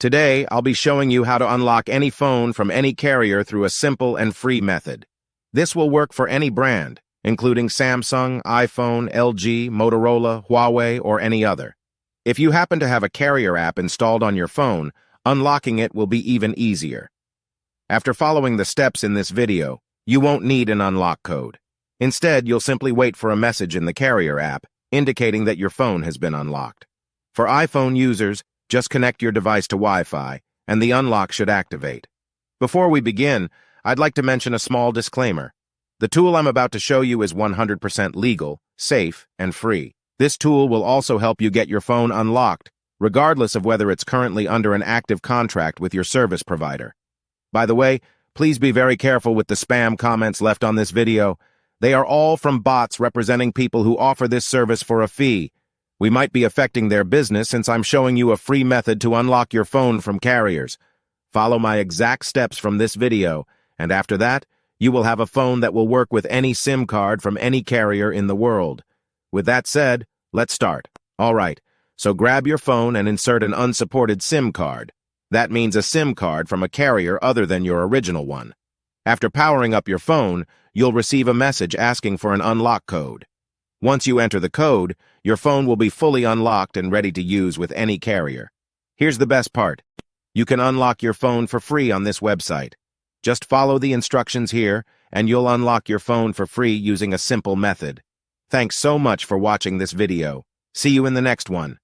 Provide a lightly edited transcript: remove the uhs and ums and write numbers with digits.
Today, I'll be showing you how to unlock any phone from any carrier through a simple and free method. This will work for any brand, including Samsung, iPhone, LG, Motorola, Huawei, or any other. If you happen to have a carrier app installed on your phone, unlocking it will be even easier. After following the steps in this video, you won't need an unlock code. Instead, you'll simply wait for a message in the carrier app indicating that your phone has been unlocked. For iPhone users, just connect your device to Wi-Fi, and the unlock should activate. Before we begin, I'd like to mention a small disclaimer. The tool I'm about to show you is 100% legal, safe, and free. This tool will also help you get your phone unlocked, regardless of whether it's currently under an active contract with your service provider. By the way, please be very careful with the spam comments left on this video. They are all from bots representing people who offer this service for a fee. We might be affecting their business since I'm showing you a free method to unlock your phone from carriers. Follow my exact steps from this video, and after that, you will have a phone that will work with any SIM card from any carrier in the world. With that said, let's start. All right, so grab your phone and insert an unsupported SIM card. That means a SIM card from a carrier other than your original one. After powering up your phone, you'll receive a message asking for an unlock code. Once you enter the code, your phone will be fully unlocked and ready to use with any carrier. Here's the best part. You can unlock your phone for free on this website. Just follow the instructions here, and you'll unlock your phone for free using a simple method. Thanks so much for watching this video. See you in the next one.